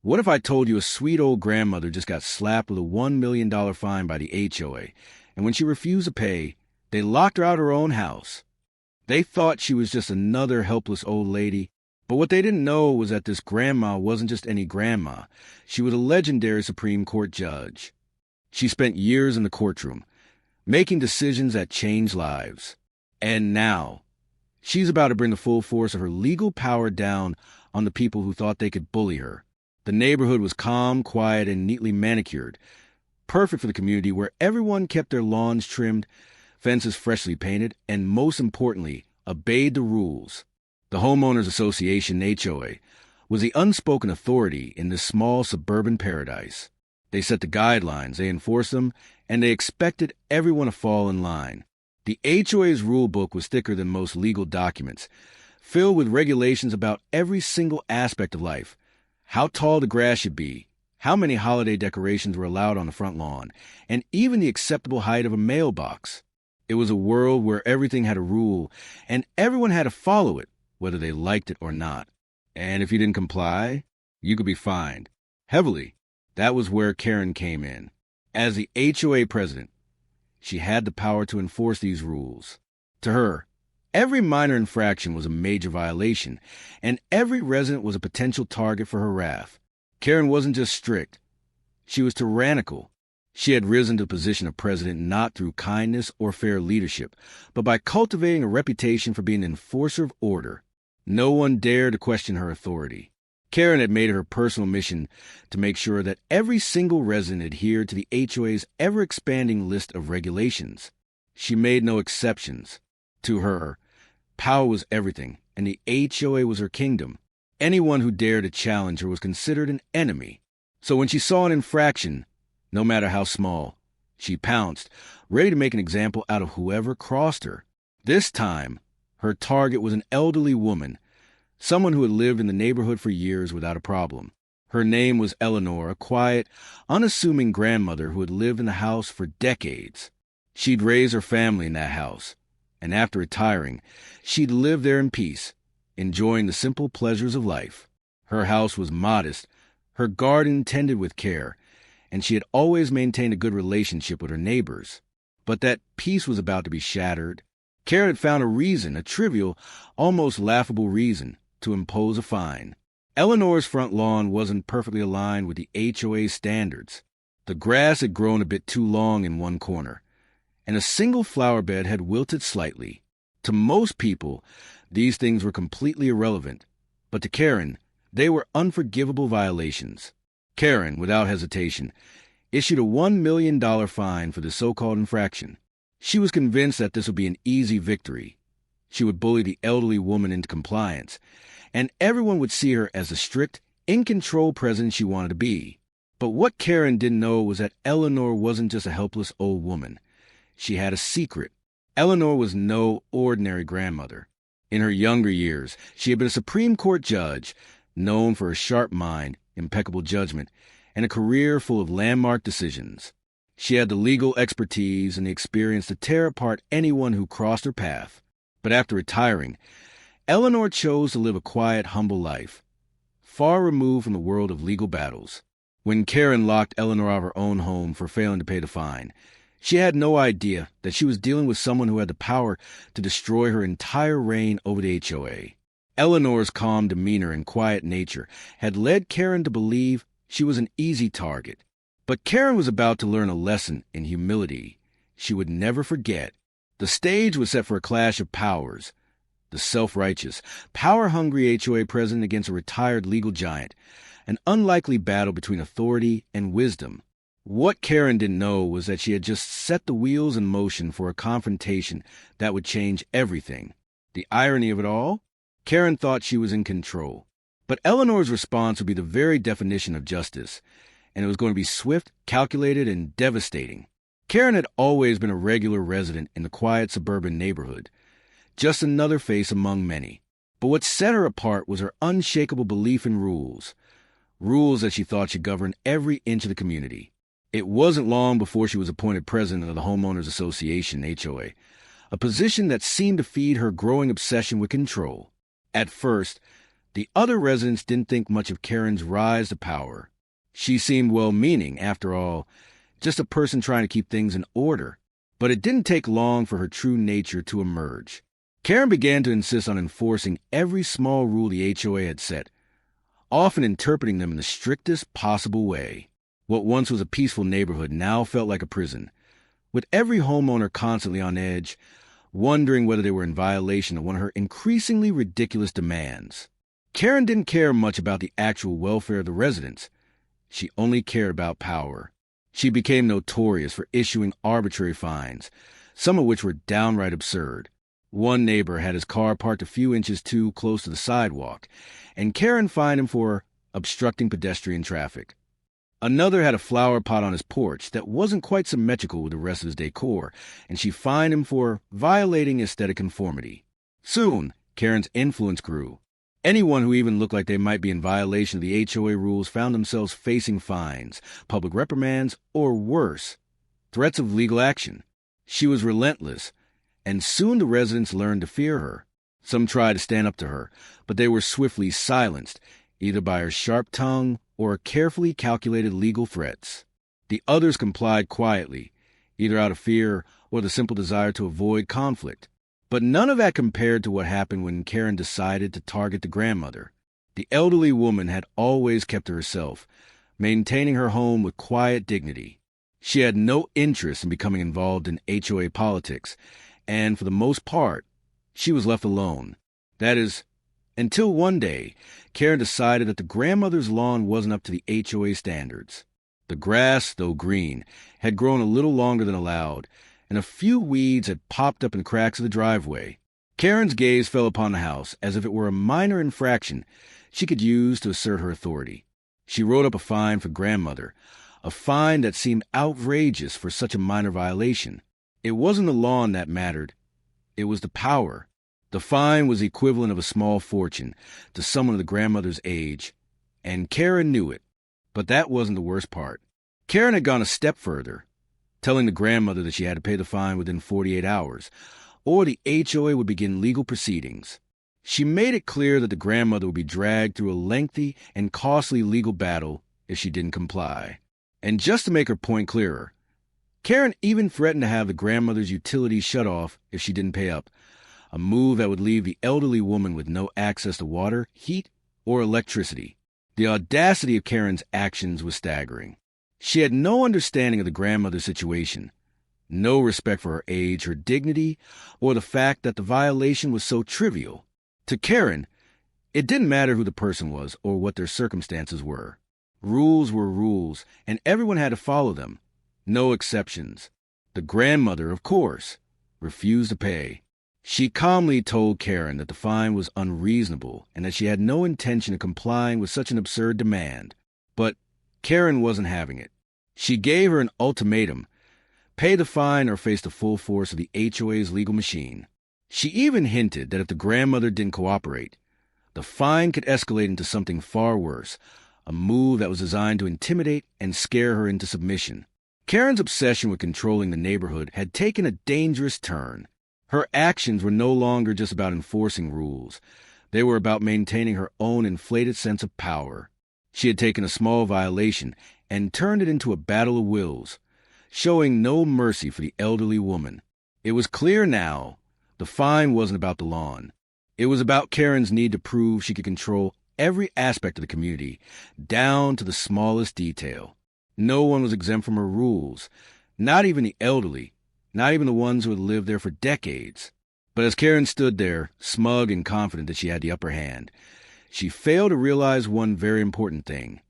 What if I told you a sweet old grandmother just got slapped with a $1 million fine by the HOA, and when she refused to pay, they locked her out of her own house? They thought she was just another helpless old lady, but what they didn't know was that this grandma wasn't just any grandma. She was a legendary Supreme Court judge. She spent years in the courtroom, making decisions that changed lives. And now, she's about to bring the full force of her legal power down on the people who thought they could bully her. The neighborhood was calm, quiet, and neatly manicured, perfect for the community where everyone kept their lawns trimmed, fences freshly painted, and most importantly, obeyed the rules. The Homeowners Association, HOA, was the unspoken authority in this small suburban paradise. They set the guidelines, they enforced them, and they expected everyone to fall in line. The HOA's rule book was thicker than most legal documents, filled with regulations about every single aspect of life. How tall the grass should be, how many holiday decorations were allowed on the front lawn, and even the acceptable height of a mailbox. It was a world where everything had a rule, and everyone had to follow it, whether they liked it or not. And if you didn't comply, you could be fined. Heavily. That was where Karen came in. As the HOA president, she had the power to enforce these rules. To her, every minor infraction was a major violation, and every resident was a potential target for her wrath. Karen wasn't just strict. She was tyrannical. She had risen to the position of president not through kindness or fair leadership, but by cultivating a reputation for being an enforcer of order. No one dared to question her authority. Karen had made it her personal mission to make sure that every single resident adhered to the HOA's ever-expanding list of regulations. She made no exceptions. To her, power was everything, and the HOA was her kingdom. Anyone who dared to challenge her was considered an enemy. So when she saw an infraction, no matter how small, she pounced, ready to make an example out of whoever crossed her. This time, her target was an elderly woman, someone who had lived in the neighborhood for years without a problem. Her name was Eleanor, a quiet, unassuming grandmother who had lived in the house for decades. She'd raised her family in that house, and after retiring, she'd lived there in peace, enjoying the simple pleasures of life. Her house was modest, her garden tended with care, and she had always maintained a good relationship with her neighbors. But that peace was about to be shattered. Karen had found a reason, a trivial, almost laughable reason, to impose a fine. Eleanor's front lawn wasn't perfectly aligned with the HOA standards. The grass had grown a bit too long in one corner, and a single flower bed had wilted slightly. To most people, these things were completely irrelevant, but to Karen, they were unforgivable violations. Karen, without hesitation, issued a $1 million fine for the so-called infraction. She was convinced that this would be an easy victory. She would bully the elderly woman into compliance, and everyone would see her as the strict, in-control president she wanted to be. But what Karen didn't know was that Eleanor wasn't just a helpless old woman. She had a secret. Eleanor was no ordinary grandmother. In her younger years, she had been a Supreme Court judge, known for her sharp mind, impeccable judgment, and a career full of landmark decisions. She had the legal expertise and the experience to tear apart anyone who crossed her path. But after retiring, Eleanor chose to live a quiet, humble life, far removed from the world of legal battles. When Karen locked Eleanor out of her own home for failing to pay the fine, she had no idea that she was dealing with someone who had the power to destroy her entire reign over the HOA. Eleanor's calm demeanor and quiet nature had led Karen to believe she was an easy target. But Karen was about to learn a lesson in humility she would never forget. The stage was set for a clash of powers. The self-righteous, power-hungry HOA president against a retired legal giant, an unlikely battle between authority and wisdom. What Karen didn't know was that she had just set the wheels in motion for a confrontation that would change everything. The irony of it all? Karen thought she was in control. But Eleanor's response would be the very definition of justice, and it was going to be swift, calculated, and devastating. Karen had always been a regular resident in the quiet suburban neighborhood, just another face among many. But what set her apart was her unshakable belief in rules that she thought should govern every inch of the community. It wasn't long before she was appointed president of the Homeowners Association, HOA, a position that seemed to feed her growing obsession with control. At first, The other residents didn't think much of Karen's rise to power. She seemed well-meaning, after all, just a person trying to keep things in order. But it didn't take long for her true nature to emerge. Karen began to insist on enforcing every small rule the HOA had set, often interpreting them in the strictest possible way. What once was a peaceful neighborhood now felt like a prison, with every homeowner constantly on edge, wondering whether they were in violation of one of her increasingly ridiculous demands. Karen didn't care much about the actual welfare of the residents. She only cared about power. She became notorious for issuing arbitrary fines, some of which were downright absurd. One neighbor had his car parked a few inches too close to the sidewalk, and Karen fined him for obstructing pedestrian traffic. Another had a flower pot on his porch that wasn't quite symmetrical with the rest of his decor, and she fined him for violating aesthetic conformity. Soon, Karen's influence grew. Anyone who even looked like they might be in violation of the HOA rules found themselves facing fines, public reprimands, or worse, threats of legal action. She was relentless, and soon the residents learned to fear her. Some tried to stand up to her, but they were swiftly silenced, either by her sharp tongue or carefully calculated legal threats. The others complied quietly, either out of fear or the simple desire to avoid conflict. But none of that compared to what happened when Karen decided to target the grandmother. The elderly woman had always kept to herself, maintaining her home with quiet dignity. She had no interest in becoming involved in HOA politics, and for the most part, she was left alone. That is, until one day, Karen decided that the grandmother's lawn wasn't up to the HOA standards. The grass, though green, had grown a little longer than allowed, and a few weeds had popped up in cracks of the driveway. Karen's gaze fell upon the house as if it were a minor infraction she could use to assert her authority. She wrote up a fine for grandmother, a fine that seemed outrageous for such a minor violation. It wasn't the lawn that mattered. It was the power. The fine was the equivalent of a small fortune to someone of the grandmother's age, and Karen knew it. But that wasn't the worst part. Karen had gone a step further, telling the grandmother that she had to pay the fine within 48 hours, or the HOA would begin legal proceedings. She made it clear that the grandmother would be dragged through a lengthy and costly legal battle if she didn't comply. And just to make her point clearer, Karen even threatened to have the grandmother's utilities shut off if she didn't pay up, a move that would leave the elderly woman with no access to water, heat, or electricity. The audacity of Karen's actions was staggering. She had no understanding of the grandmother's situation, no respect for her age, her dignity, or the fact that the violation was so trivial. To Karen, it didn't matter who the person was or what their circumstances were. Rules were rules, and everyone had to follow them. No exceptions. The grandmother, of course, refused to pay. She calmly told Karen that the fine was unreasonable and that she had no intention of complying with such an absurd demand. But Karen wasn't having it. She gave her an ultimatum: pay the fine or face the full force of the HOA's legal machine. She even hinted that if the grandmother didn't cooperate, the fine could escalate into something far worse, a move that was designed to intimidate and scare her into submission. Karen's obsession with controlling the neighborhood had taken a dangerous turn. Her actions were no longer just about enforcing rules. They were about maintaining her own inflated sense of power. She had taken a small violation and turned it into a battle of wills, showing no mercy for the elderly woman. It was clear now the fine wasn't about the lawn. It was about Karen's need to prove she could control every aspect of the community, down to the smallest detail. No one was exempt from her rules, not even the elderly, not even the ones who had lived there for decades. But as Karen stood there, smug and confident that she had the upper hand, she failed to realize one very important thing.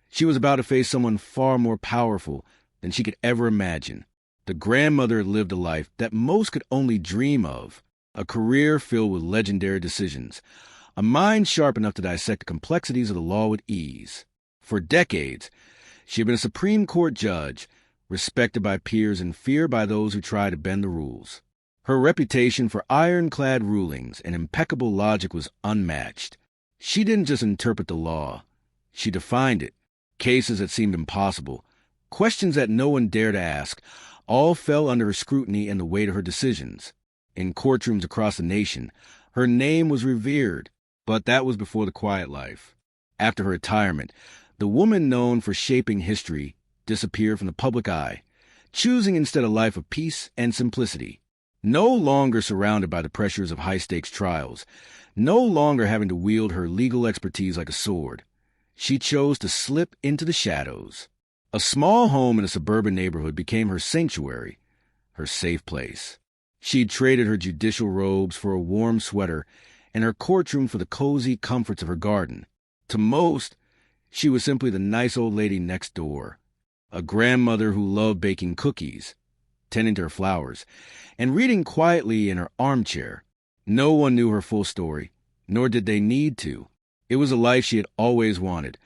She was about to face someone far more powerful than she could ever imagine. The grandmother had lived a life that most could only dream of, a career filled with legendary decisions, a mind sharp enough to dissect the complexities of the law with ease. For decades, she had been a Supreme Court judge, respected by peers and feared by those who tried to bend the rules. Her reputation for ironclad rulings and impeccable logic was unmatched. She didn't just interpret the law. She defined it. Cases that seemed impossible, questions that no one dared ask, all fell under her scrutiny and the weight of her decisions. In courtrooms across the nation, her name was revered. But that was before the quiet life. After her retirement, the woman known for shaping history disappeared from the public eye, choosing instead a life of peace and simplicity. No longer surrounded by the pressures of high-stakes trials, no longer having to wield her legal expertise like a sword, she chose to slip into the shadows. A small home in a suburban neighborhood became her sanctuary, her safe place. She'd traded her judicial robes for a warm sweater and her courtroom for the cozy comforts of her garden. To most, she was simply the nice old lady next door, a grandmother who loved baking cookies, tending to her flowers, and reading quietly in her armchair. No one knew her full story, nor did they need to. It was a life she had always wanted,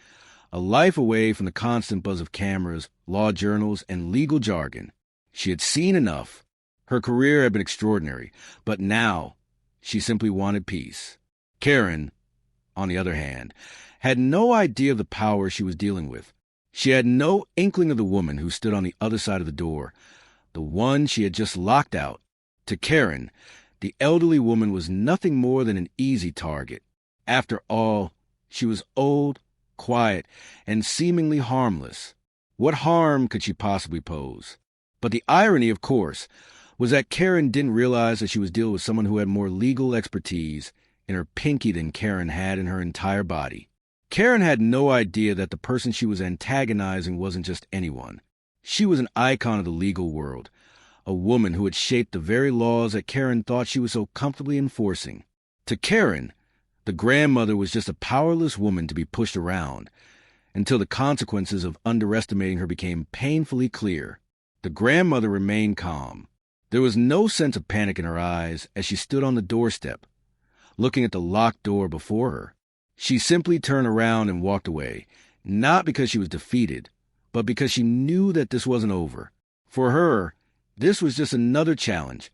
a life away from the constant buzz of cameras, law journals, and legal jargon. She had seen enough. Her career had been extraordinary, but now she simply wanted peace. Karen, on the other hand, had no idea of the power she was dealing with. She had no inkling of the woman who stood on the other side of the door, the one she had just locked out. To Karen, the elderly woman was nothing more than an easy target. After all, she was old, quiet, and seemingly harmless. What harm could she possibly pose? But the irony, of course, was that Karen didn't realize that she was dealing with someone who had more legal expertise in her pinky than Karen had in her entire body. Karen had no idea that the person she was antagonizing wasn't just anyone. She was an icon of the legal world, a woman who had shaped the very laws that Karen thought she was so comfortably enforcing. To Karen, the grandmother was just a powerless woman to be pushed around, until the consequences of underestimating her became painfully clear. The grandmother remained calm. There was no sense of panic in her eyes as she stood on the doorstep, looking at the locked door before her. She simply turned around and walked away, not because she was defeated, but because she knew that this wasn't over. For her, this was just another challenge,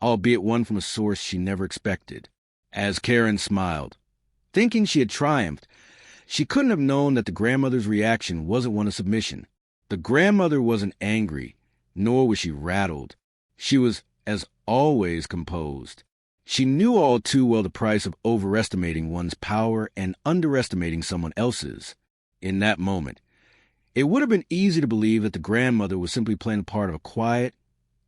albeit one from a source she never expected. As Karen smiled, thinking she had triumphed, she couldn't have known that the grandmother's reaction wasn't one of submission. The grandmother wasn't angry, nor was she rattled. She was, as always, composed. She knew all too well the price of overestimating one's power and underestimating someone else's. In that moment, it would have been easy to believe that the grandmother was simply playing the part of a quiet,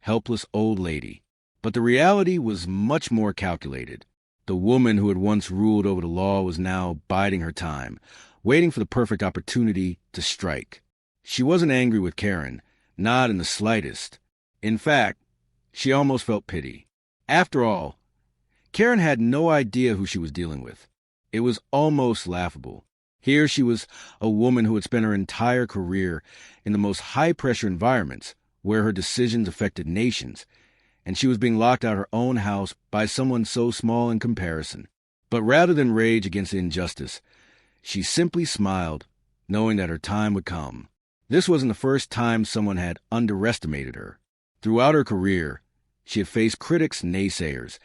helpless old lady. But the reality was much more calculated. The woman who had once ruled over the law was now biding her time, waiting for the perfect opportunity to strike. She wasn't angry with Karen, not in the slightest. In fact, she almost felt pity. After all, Karen had no idea who she was dealing with. It was almost laughable. Here she was, a woman who had spent her entire career in the most high-pressure environments, where her decisions affected nations, and she was being locked out of her own house by someone so small in comparison. But rather than rage against the injustice, she simply smiled, knowing that her time would come. This wasn't the first time someone had underestimated her. Throughout her career, she had faced critics, naysayers,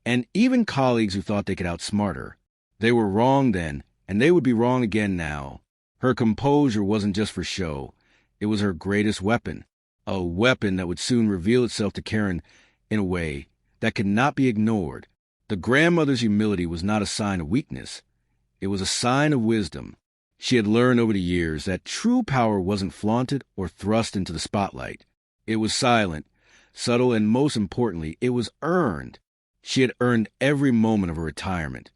and even colleagues who thought they could outsmart her. They were wrong then, and they would be wrong again now. Her composure wasn't just for show. It was her greatest weapon. A weapon that would soon reveal itself to Karen in a way that could not be ignored. The grandmother's humility was not a sign of weakness. It was a sign of wisdom. She had learned over the years that true power wasn't flaunted or thrust into the spotlight. It was silent, subtle, and most importantly, it was earned. She had earned every moment of her retirement.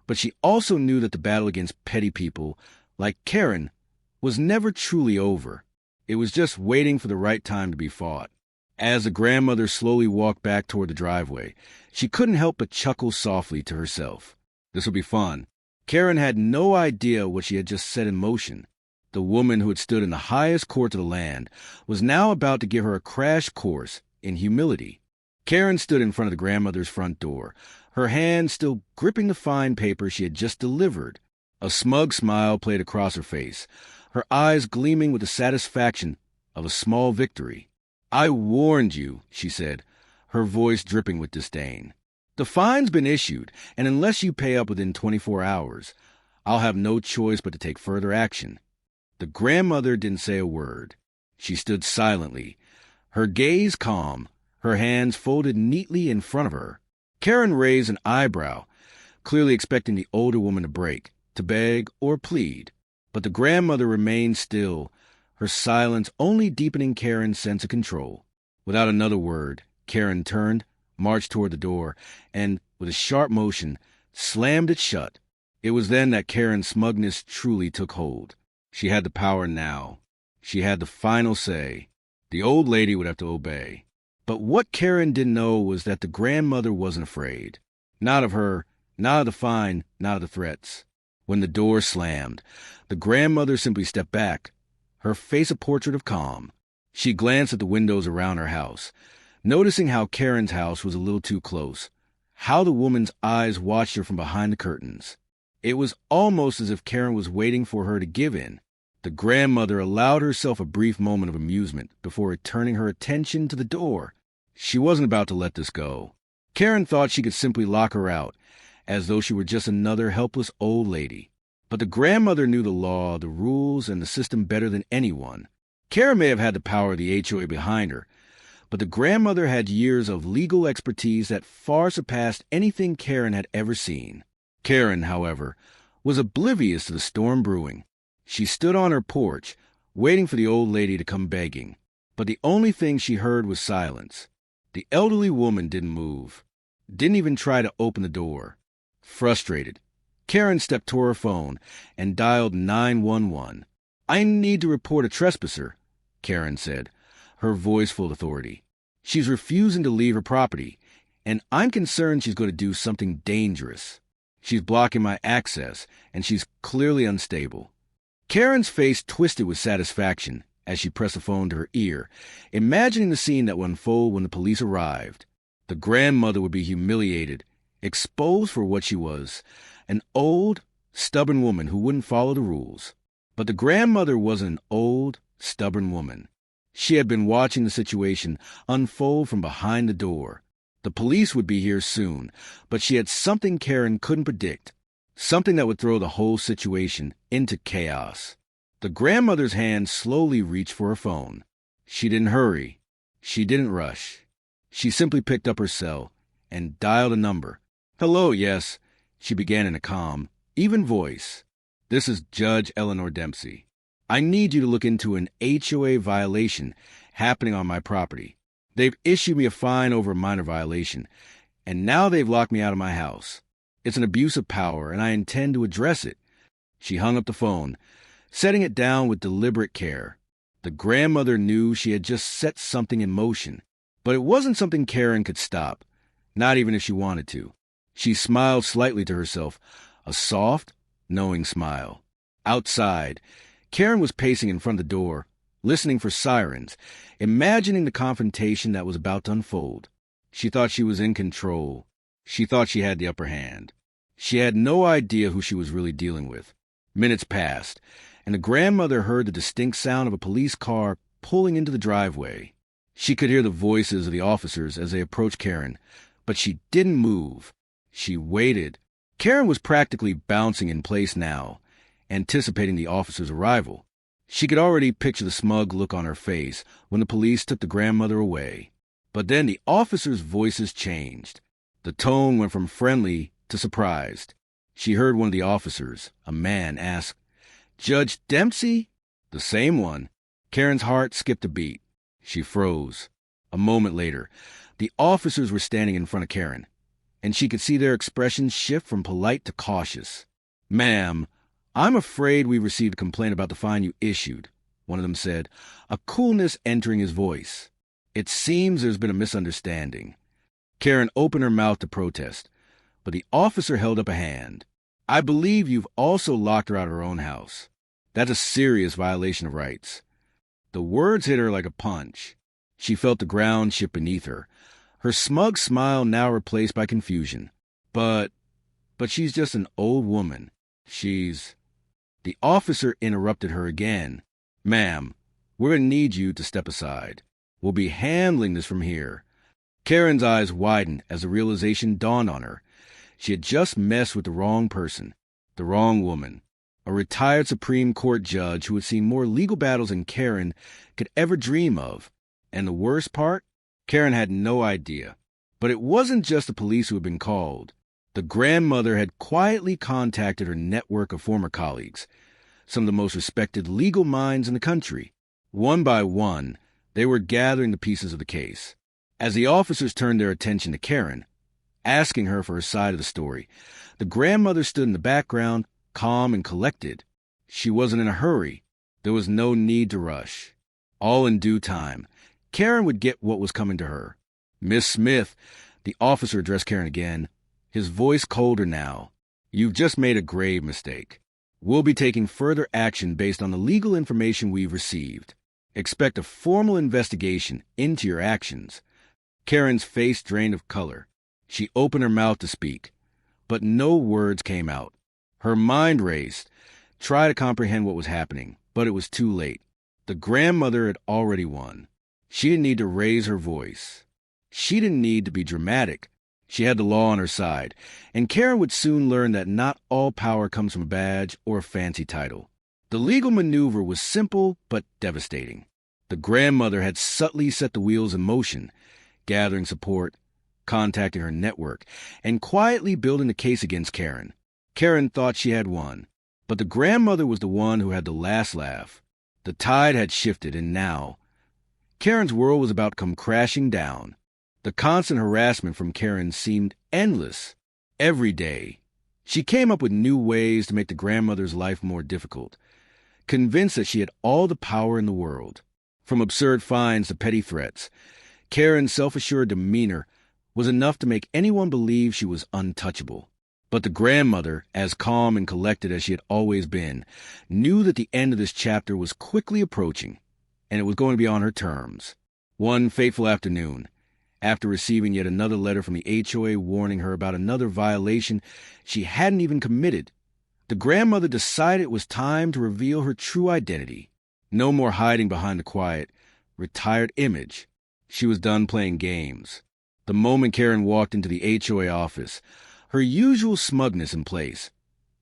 But she also knew that the battle against petty people, like Karen, was never truly over. It was just waiting for the right time to be fought. As the grandmother slowly walked back toward the driveway, she couldn't help but chuckle softly to herself. This would be fun. Karen had no idea what she had just set in motion. The woman who had stood in the highest court of the land was now about to give her a crash course in humility. Karen stood in front of the grandmother's front door, her hand still gripping the fine paper she had just delivered. A smug smile played across her face, her eyes gleaming with the satisfaction of a small victory. "I warned you," she said, her voice dripping with disdain. "The fine's been issued, and unless you pay up within 24 hours, I'll have no choice but to take further action." The grandmother didn't say a word. She stood silently, her gaze calm, her hands folded neatly in front of her. Karen raised an eyebrow, clearly expecting the older woman to break, to beg or plead. But the grandmother remained still, her silence only deepening Karen's sense of control. Without another word, Karen turned, marched toward the door, and, with a sharp motion, slammed it shut. It was then that Karen's smugness truly took hold. She had the power now. She had the final say. The old lady would have to obey. But what Karen didn't know was that the grandmother wasn't afraid. Not of her, not of the fine, not of the threats. When the door slammed, the grandmother simply stepped back, her face a portrait of calm. She glanced at the windows around her house, noticing how Karen's house was a little too close, how the woman's eyes watched her from behind the curtains. It was almost as if Karen was waiting for her to give in. The grandmother allowed herself a brief moment of amusement before returning her attention to the door. She wasn't about to let this go. Karen thought she could simply lock her out, as though she were just another helpless old lady. But the grandmother knew the law, the rules, and the system better than anyone. Karen may have had the power of the HOA behind her, but the grandmother had years of legal expertise that far surpassed anything Karen had ever seen. Karen, however, was oblivious to the storm brewing. She stood on her porch, waiting for the old lady to come begging. But the only thing she heard was silence. The elderly woman didn't move, didn't even try to open the door. Frustrated, Karen stepped toward her phone and dialed 911. "I need to report a trespasser," Karen said, her voice full of authority. "She's refusing to leave her property, and I'm concerned she's going to do something dangerous. She's blocking my access, and she's clearly unstable." Karen's face twisted with satisfaction as she pressed the phone to her ear, imagining the scene that would unfold when the police arrived. The grandmother would be humiliated, exposed for what she was, an old, stubborn woman who wouldn't follow the rules. But the grandmother wasn't an old, stubborn woman. She had been watching the situation unfold from behind the door. The police would be here soon, but she had something Karen couldn't predict, something that would throw the whole situation into chaos. The grandmother's hand slowly reached for her phone. She didn't hurry. She didn't rush. She simply picked up her cell and dialed a number. "Hello, yes," she began in a calm, even voice. "This is Judge Eleanor Dempsey. I need you to look into an HOA violation happening on my property. They've issued me a fine over a minor violation, and now they've locked me out of my house. It's an abuse of power, and I intend to address it." She hung up the phone, setting it down with deliberate care. The grandmother knew she had just set something in motion, but it wasn't something Karen could stop, not even if she wanted to. She smiled slightly to herself, a soft, knowing smile. Outside, Karen was pacing in front of the door, listening for sirens, imagining the confrontation that was about to unfold. She thought she was in control. She thought she had the upper hand. She had no idea who she was really dealing with. Minutes passed, and the grandmother heard the distinct sound of a police car pulling into the driveway. She could hear the voices of the officers as they approached Karen, but she didn't move. She waited. Karen was practically bouncing in place now, anticipating the officer's arrival. She could already picture the smug look on her face when the police took the grandmother away. But then the officers' voices changed. The tone went from friendly to surprised. She heard one of the officers, a man, ask, "Judge Dempsey?" "The same one." Karen's heart skipped a beat. She froze. A moment later, the officers were standing in front of Karen, and she could see their expressions shift from polite to cautious. "Ma'am, I'm afraid we received a complaint about the fine you issued," one of them said, a coolness entering his voice. "It seems there's been a misunderstanding." Karen opened her mouth to protest, but the officer held up a hand. "I believe you've also locked her out of her own house. That's a serious violation of rights." The words hit her like a punch. She felt the ground shift beneath her, her smug smile now replaced by confusion. But she's just an old woman. The officer interrupted her again. "Ma'am, we're going to need you to step aside. We'll be handling this from here." Karen's eyes widened as the realization dawned on her. She had just messed with the wrong person, the wrong woman, a retired Supreme Court judge who had seen more legal battles than Karen could ever dream of. And the worst part? Karen had no idea. But it wasn't just the police who had been called. The grandmother had quietly contacted her network of former colleagues, some of the most respected legal minds in the country. One by one, they were gathering the pieces of the case. As the officers turned their attention to Karen, asking her for her side of the story, the grandmother stood in the background, calm and collected. She wasn't in a hurry. There was no need to rush. All in due time, Karen would get what was coming to her. "Miss Smith," the officer addressed Karen again, his voice colder now. "You've just made a grave mistake. We'll be taking further action based on the legal information we've received. Expect a formal investigation into your actions." Karen's face drained of color. She opened her mouth to speak, but no words came out. Her mind raced, tried to comprehend what was happening, but it was too late. The grandmother had already won. She didn't need to raise her voice. She didn't need to be dramatic. She had the law on her side, and Karen would soon learn that not all power comes from a badge or a fancy title. The legal maneuver was simple but devastating. The grandmother had subtly set the wheels in motion, gathering support, contacting her network, and quietly building the case against Karen. Karen thought she had won, but the grandmother was the one who had the last laugh. The tide had shifted, and now Karen's world was about to come crashing down. The constant harassment from Karen seemed endless. Every day, she came up with new ways to make the grandmother's life more difficult, convinced that she had all the power in the world. From absurd fines to petty threats, Karen's self-assured demeanor was enough to make anyone believe she was untouchable. But the grandmother, as calm and collected as she had always been, knew that the end of this chapter was quickly approaching, and it was going to be on her terms. One fateful afternoon, after receiving yet another letter from the HOA warning her about another violation she hadn't even committed, the grandmother decided it was time to reveal her true identity. No more hiding behind the quiet, retired image. She was done playing games. The moment Karen walked into the HOA office, her usual smugness in place,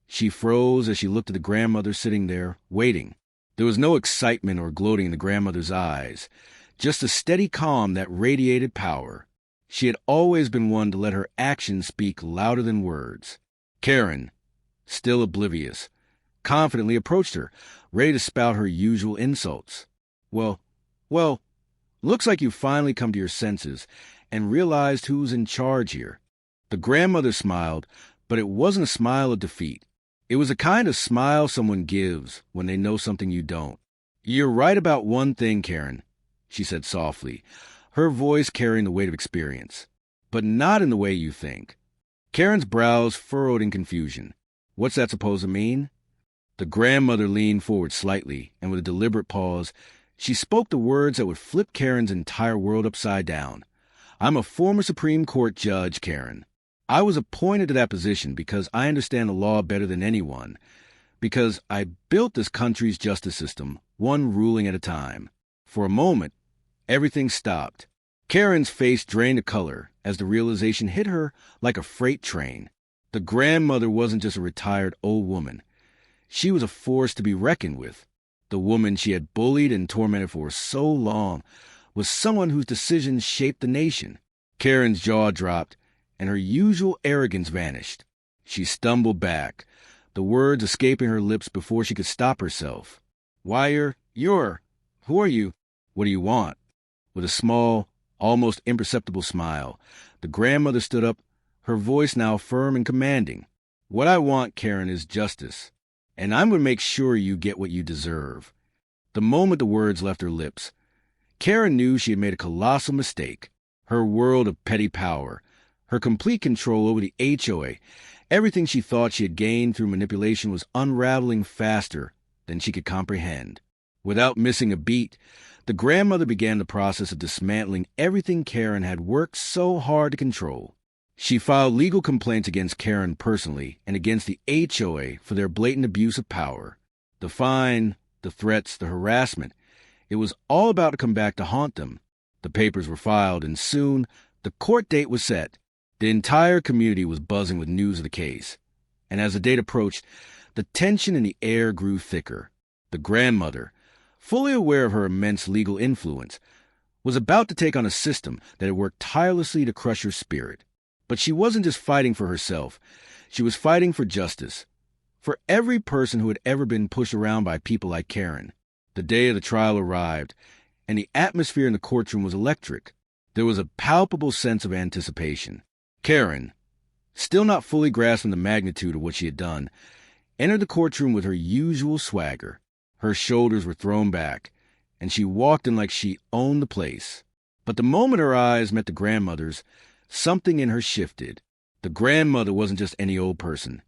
she froze as she looked at the grandmother sitting there, waiting. There was no excitement or gloating in the grandmother's eyes, just a steady calm that radiated power. She had always been one to let her actions speak louder than words. Karen, still oblivious, confidently approached her, ready to spout her usual insults. Well, looks like you've finally come to your senses and realized who's in charge here." The grandmother smiled, but it wasn't a smile of defeat. It was a kind of smile someone gives when they know something you don't. "You're right about one thing, Karen," she said softly, her voice carrying the weight of experience. "But not in the way you think." Karen's brows furrowed in confusion. "What's that supposed to mean?" The grandmother leaned forward slightly, and with a deliberate pause, she spoke the words that would flip Karen's entire world upside down. "I'm a former Supreme Court judge, Karen. I was appointed to that position because I understand the law better than anyone, because I built this country's justice system, one ruling at a time." For a moment, everything stopped. Karen's face drained of color as the realization hit her like a freight train. The grandmother wasn't just a retired old woman. She was a force to be reckoned with. The woman she had bullied and tormented for so long was someone whose decisions shaped the nation. Karen's jaw dropped, and her usual arrogance vanished. She stumbled back, the words escaping her lips before she could stop herself. "Why, who are you? What do you want?" With a small, almost imperceptible smile, the grandmother stood up, her voice now firm and commanding. "What I want, Karen, is justice, and I'm going to make sure you get what you deserve." The moment the words left her lips, Karen knew she had made a colossal mistake. Her world of petty power, her complete control over the HOA, everything she thought she had gained through manipulation was unraveling faster than she could comprehend. Without missing a beat, the grandmother began the process of dismantling everything Karen had worked so hard to control. She filed legal complaints against Karen personally and against the HOA for their blatant abuse of power. The fine, the threats, the harassment, it was all about to come back to haunt them. The papers were filed, and soon the court date was set. The entire community was buzzing with news of the case. And as the date approached, the tension in the air grew thicker. The grandmother, fully aware of her immense legal influence, was about to take on a system that had worked tirelessly to crush her spirit. But she wasn't just fighting for herself. She was fighting for justice. For every person who had ever been pushed around by people like Karen. The day of the trial arrived, and the atmosphere in the courtroom was electric. There was a palpable sense of anticipation. Karen, still not fully grasping the magnitude of what she had done, entered the courtroom with her usual swagger. Her shoulders were thrown back, and she walked in like she owned the place. But the moment her eyes met the grandmother's, something in her shifted. The grandmother wasn't just any old person.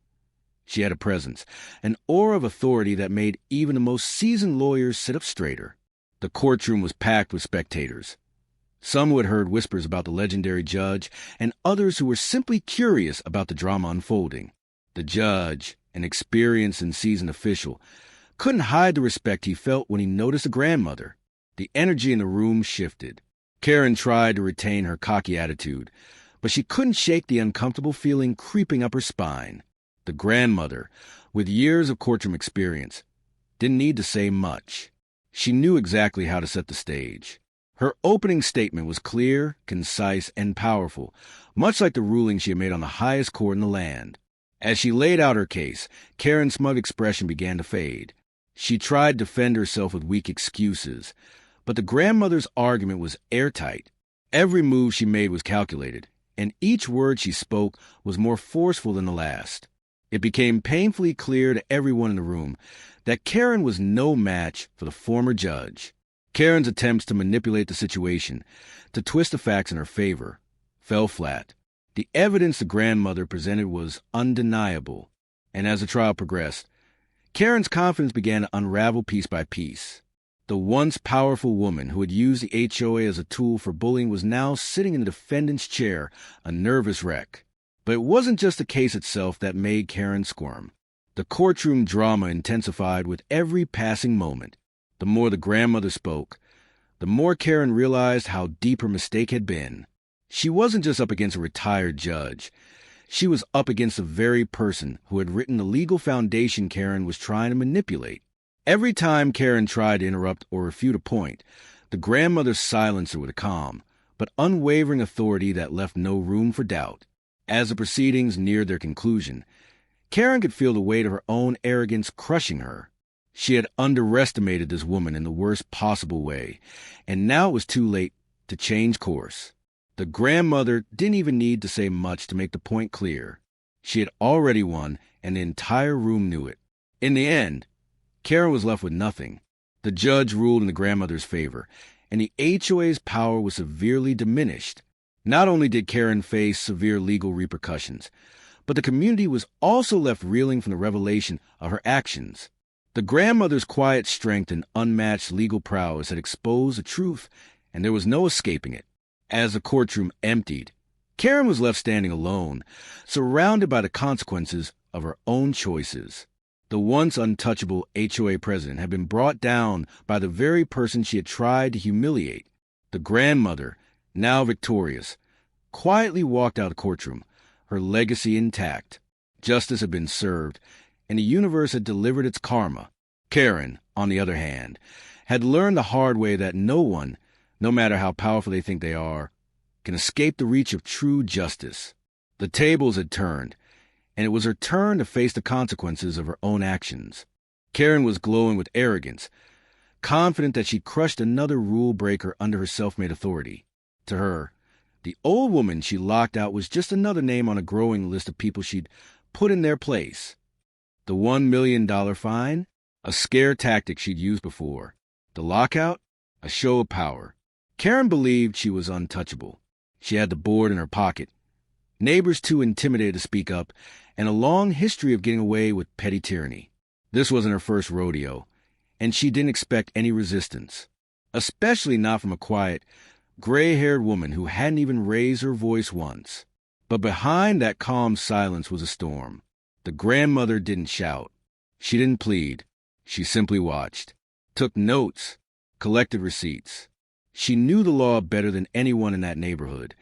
She had a presence, an aura of authority that made even the most seasoned lawyers sit up straighter. The courtroom was packed with spectators. Some who had heard whispers about the legendary judge, and others who were simply curious about the drama unfolding. The judge, an experienced and seasoned official, couldn't hide the respect he felt when he noticed the grandmother. The energy in the room shifted. Karen tried to retain her cocky attitude, but she couldn't shake the uncomfortable feeling creeping up her spine. The grandmother, with years of courtroom experience, didn't need to say much. She knew exactly how to set the stage. Her opening statement was clear, concise, and powerful, much like the ruling she had made on the highest court in the land. As she laid out her case, Karen's smug expression began to fade. She tried to defend herself with weak excuses, but the grandmother's argument was airtight. Every move she made was calculated, and each word she spoke was more forceful than the last. It became painfully clear to everyone in the room that Karen was no match for the former judge. Karen's attempts to manipulate the situation, to twist the facts in her favor, fell flat. The evidence the grandmother presented was undeniable, and as the trial progressed, Karen's confidence began to unravel piece by piece. The once powerful woman who had used the HOA as a tool for bullying was now sitting in the defendant's chair, a nervous wreck. But it wasn't just the case itself that made Karen squirm. The courtroom drama intensified with every passing moment. The more the grandmother spoke, the more Karen realized how deep her mistake had been. She wasn't just up against a retired judge. She was up against the very person who had written the legal foundation Karen was trying to manipulate. Every time Karen tried to interrupt or refute a point, the grandmother silenced her with a calm, but unwavering authority that left no room for doubt. As the proceedings neared their conclusion, Karen could feel the weight of her own arrogance crushing her. She had underestimated this woman in the worst possible way, and now it was too late to change course. The grandmother didn't even need to say much to make the point clear. She had already won, and the entire room knew it. In the end, Karen was left with nothing. The judge ruled in the grandmother's favor, and the HOA's power was severely diminished. Not only did Karen face severe legal repercussions, but the community was also left reeling from the revelation of her actions. The grandmother's quiet strength and unmatched legal prowess had exposed the truth, and there was no escaping it. As the courtroom emptied, Karen was left standing alone, surrounded by the consequences of her own choices. The once untouchable HOA president had been brought down by the very person she had tried to humiliate. The grandmother, now victorious, quietly walked out of the courtroom, her legacy intact. Justice had been served, and the universe had delivered its karma. Karen, on the other hand, had learned the hard way that no one, no matter how powerful they think they are, can escape the reach of true justice. The tables had turned, and it was her turn to face the consequences of her own actions. Karen was glowing with arrogance, confident that she'd crushed another rule breaker under her self-made authority. To her, the old woman she locked out was just another name on a growing list of people she'd put in their place. The $1 million fine? A scare tactic she'd used before. The lockout? A show of power. Karen believed she was untouchable. She had the board in her pocket, neighbors too intimidated to speak up, and a long history of getting away with petty tyranny. This wasn't her first rodeo, and she didn't expect any resistance, especially not from a quiet, gray-haired woman who hadn't even raised her voice once. But behind that calm silence was a storm. The grandmother didn't shout. She didn't plead. She simply watched, took notes, collected receipts. She knew the law better than anyone in that neighborhood.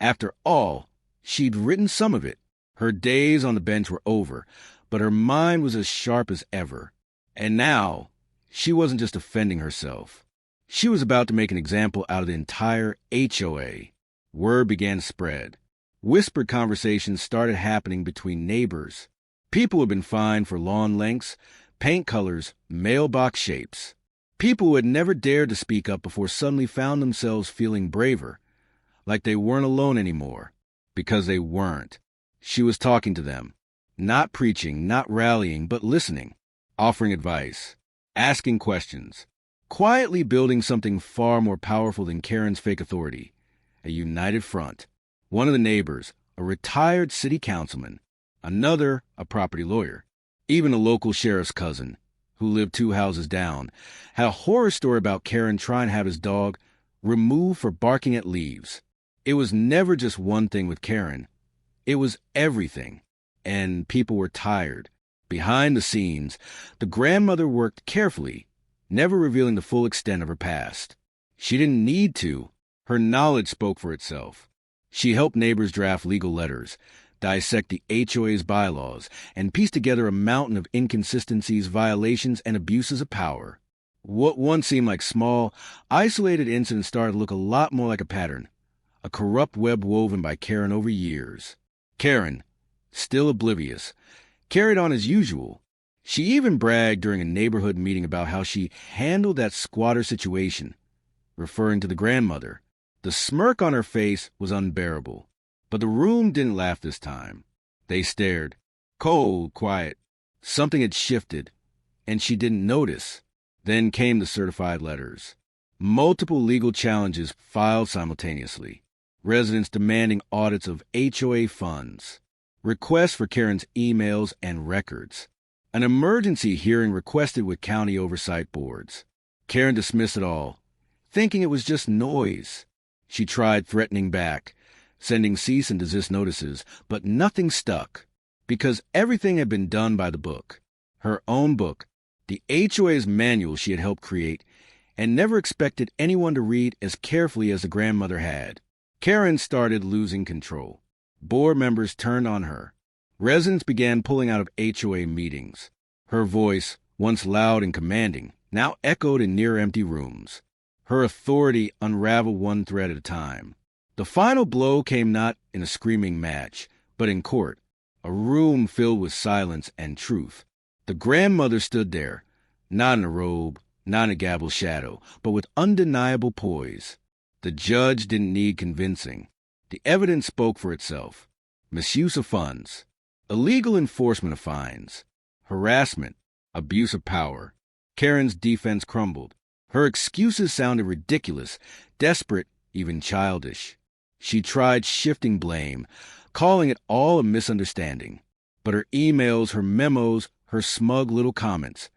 After all, she'd written some of it. Her days on the bench were over, but her mind was as sharp as ever. And now, she wasn't just defending herself. She was about to make an example out of the entire HOA. Word began to spread. Whispered conversations started happening between neighbors. People had been fined for lawn lengths, paint colors, mailbox shapes. People who had never dared to speak up before suddenly found themselves feeling braver, like they weren't alone anymore, because they weren't. She was talking to them, not preaching, not rallying, but listening, offering advice, asking questions, quietly building something far more powerful than Karen's fake authority, a united front. One of the neighbors, a retired city councilman, another, a property lawyer, even a local sheriff's cousin, who lived 2 houses down, had a horror story about Karen trying to have his dog removed for barking at leaves. It was never just one thing with Karen. It was everything. And people were tired. Behind the scenes, the grandmother worked carefully, never revealing the full extent of her past. She didn't need to. Her knowledge spoke for itself. She helped neighbors draft legal letters, dissect the HOA's bylaws, and piece together a mountain of inconsistencies, violations, and abuses of power. What once seemed like small, isolated incidents started to look a lot more like a pattern, a corrupt web woven by Karen over years. Karen, still oblivious, carried on as usual. She even bragged during a neighborhood meeting about how she handled that squatter situation, referring to the grandmother. The smirk on her face was unbearable, but the room didn't laugh this time. They stared, cold, quiet. Something had shifted, and she didn't notice. Then came the certified letters. Multiple legal challenges filed simultaneously. Residents demanding audits of HOA funds. Requests for Karen's emails and records. An emergency hearing requested with county oversight boards. Karen dismissed it all, thinking it was just noise. She tried threatening back, sending cease and desist notices, but nothing stuck, because everything had been done by the book. Her own book, the HOA's manual she had helped create, and never expected anyone to read as carefully as the grandmother had. Karen started losing control. Board members turned on her. Residents began pulling out of HOA meetings. Her voice, once loud and commanding, now echoed in near-empty rooms. Her authority unraveled one thread at a time. The final blow came not in a screaming match, but in court, a room filled with silence and truth. The grandmother stood there, not in a robe, not in a gavel's shadow, but with undeniable poise. The judge didn't need convincing. The evidence spoke for itself. Misuse of funds, illegal enforcement of fines, harassment, abuse of power. Karen's defense crumbled. Her excuses sounded ridiculous, desperate, even childish. She tried shifting blame, calling it all a misunderstanding. But her emails, her memos, her smug little comments,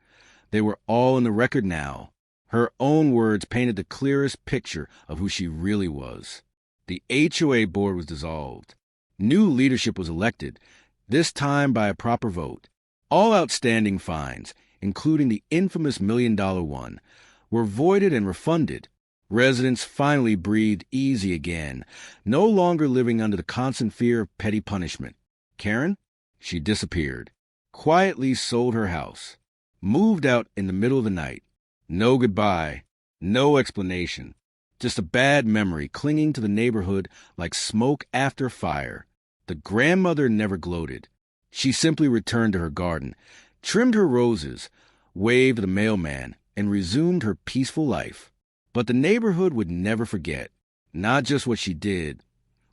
they were all in the record now. Her own words painted the clearest picture of who she really was. The HOA board was dissolved. New leadership was elected, this time by a proper vote. All outstanding fines, including the infamous $1 million one, were voided and refunded. Residents finally breathed easy again, no longer living under the constant fear of petty punishment. Karen? She disappeared, quietly sold her house, moved out in the middle of the night. No goodbye, no explanation, just a bad memory clinging to the neighborhood like smoke after fire. The grandmother never gloated. She simply returned to her garden, trimmed her roses, waved the mailman, and resumed her peaceful life. But the neighborhood would never forget, not just what she did,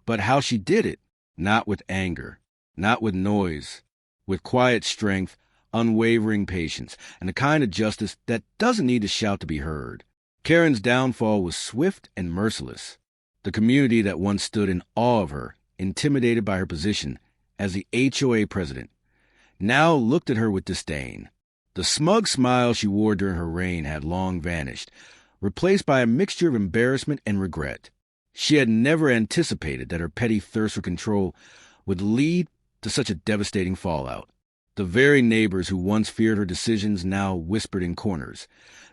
but how she did it. Not with anger, not with noise, with quiet strength, unwavering patience, and the kind of justice that doesn't need to shout to be heard. Karen's downfall was swift and merciless. The community that once stood in awe of her, intimidated by her position as the HOA president, now looked at her with disdain. The smug smile she wore during her reign had long vanished, replaced by a mixture of embarrassment and regret. She had never anticipated that her petty thirst for control would lead to such a devastating fallout. The very neighbors who once feared her decisions now whispered in corners,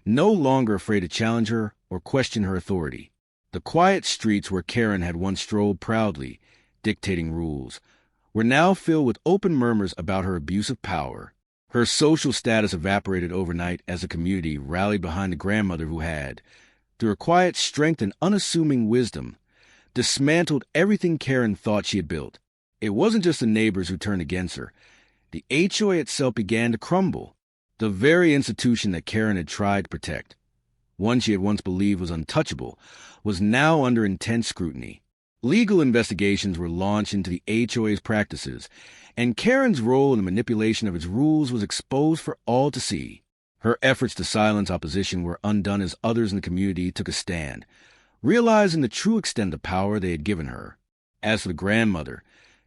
no longer afraid to challenge her or question her authority. The quiet streets where Karen had once strolled proudly, dictating rules, were now filled with open murmurs about her abuse of power. Her social status evaporated overnight as the community rallied behind the grandmother who had, through her quiet strength and unassuming wisdom, dismantled everything Karen thought she had built. It wasn't just the neighbors who turned against her. The HOA itself began to crumble. The very institution that Karen had tried to protect, one she had once believed was untouchable, was now under intense scrutiny. Legal investigations were launched into the HOA's practices, and Karen's role in the manipulation of its rules was exposed for all to see. Her efforts to silence opposition were undone as others in the community took a stand, realizing the true extent of power they had given her. As for the grandmother,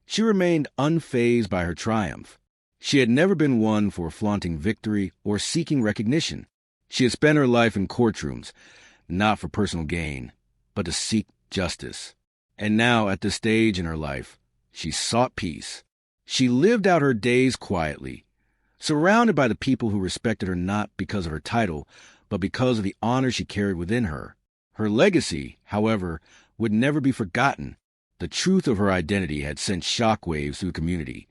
she remained unfazed by her triumph. She had never been one for flaunting victory or seeking recognition. She had spent her life in courtrooms, not for personal gain, but to seek justice. And now, at this stage in her life, she sought peace. She lived out her days quietly, surrounded by the people who respected her not because of her title, but because of the honor she carried within her. Her legacy, however, would never be forgotten. The truth of her identity had sent shockwaves through the community,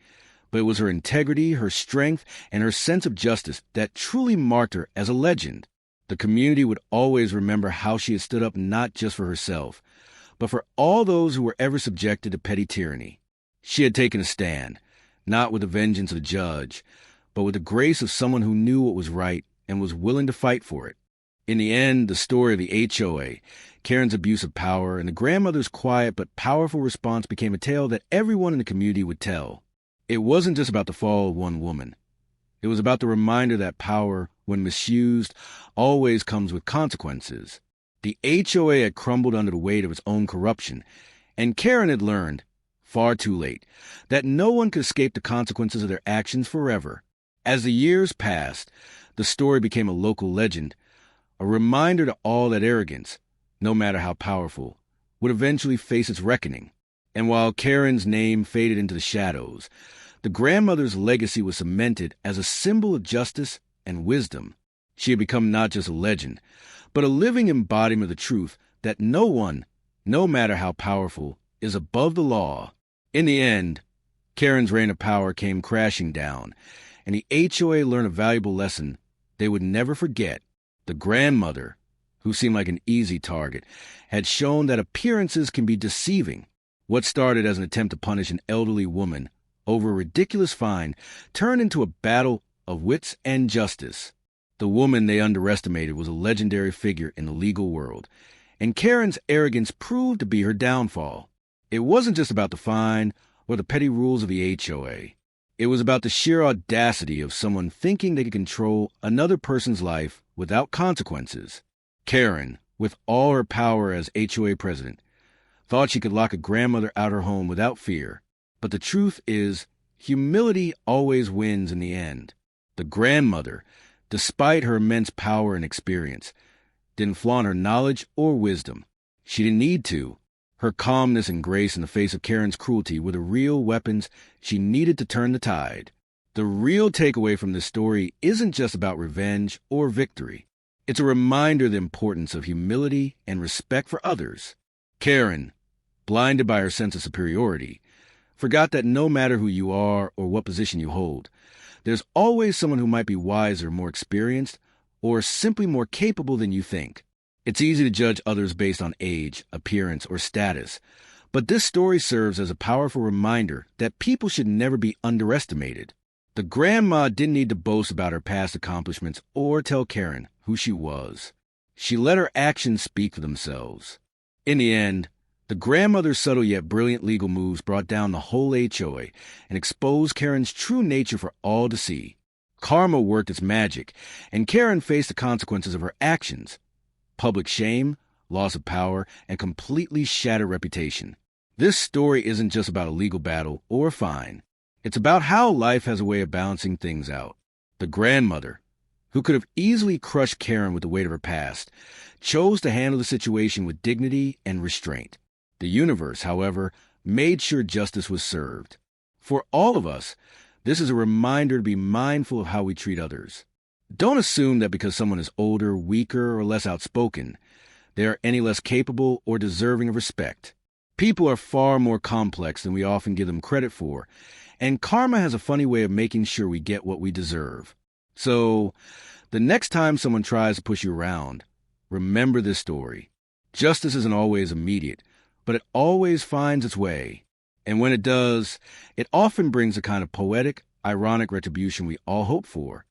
but it was her integrity, her strength, and her sense of justice that truly marked her as a legend. The community would always remember how she had stood up not just for herself, but for all those who were ever subjected to petty tyranny. She had taken a stand, not with the vengeance of the judge, but with the grace of someone who knew what was right and was willing to fight for it. In the end, the story of the HOA, Karen's abuse of power, and the grandmother's quiet but powerful response became a tale that everyone in the community would tell. It wasn't just about the fall of one woman. It was about the reminder that power, when misused, always comes with consequences. The HOA had crumbled under the weight of its own corruption, and Karen had learned, far too late, that no one could escape the consequences of their actions forever. As the years passed, the story became a local legend, a reminder to all that arrogance, no matter how powerful, would eventually face its reckoning. And while Karen's name faded into the shadows, the grandmother's legacy was cemented as a symbol of justice and wisdom. She had become not just a legend, but a living embodiment of the truth that no one, no matter how powerful, is above the law. In the end, Karen's reign of power came crashing down, and the HOA learned a valuable lesson they would never forget. The grandmother, who seemed like an easy target, had shown that appearances can be deceiving. What started as an attempt to punish an elderly woman over a ridiculous fine turned into a battle of wits and justice. The woman they underestimated was a legendary figure in the legal world, and Karen's arrogance proved to be her downfall. It wasn't just about the fine or the petty rules of the HOA. It was about the sheer audacity of someone thinking they could control another person's life without consequences. Karen, with all her power as HOA president, thought she could lock a grandmother out her home without fear. But the truth is, humility always wins in the end. The grandmother, despite her immense power and experience, didn't flaunt her knowledge or wisdom. She didn't need to. Her calmness and grace in the face of Karen's cruelty were the real weapons she needed to turn the tide. The real takeaway from this story isn't just about revenge or victory. It's a reminder of the importance of humility and respect for others. Karen, blinded by her sense of superiority, forgot that no matter who you are or what position you hold, there's always someone who might be wiser, more experienced, or simply more capable than you think. It's easy to judge others based on age, appearance, or status, but this story serves as a powerful reminder that people should never be underestimated. The grandma didn't need to boast about her past accomplishments or tell Karen who she was. She let her actions speak for themselves. In the end, the grandmother's subtle yet brilliant legal moves brought down the whole HOA and exposed Karen's true nature for all to see. Karma worked its magic, and Karen faced the consequences of her actions. Public shame, loss of power, and completely shattered reputation. This story isn't just about a legal battle or a fine. It's about how life has a way of balancing things out. The grandmother, who could have easily crushed Karen with the weight of her past, chose to handle the situation with dignity and restraint. The universe, however, made sure justice was served. For all of us, this is a reminder to be mindful of how we treat others. Don't assume that because someone is older, weaker, or less outspoken, they are any less capable or deserving of respect. People are far more complex than we often give them credit for, and karma has a funny way of making sure we get what we deserve. So, the next time someone tries to push you around, remember this story. Justice isn't always immediate, but but it always finds its way. And when it does, it often brings a kind of poetic, ironic retribution we all hope for.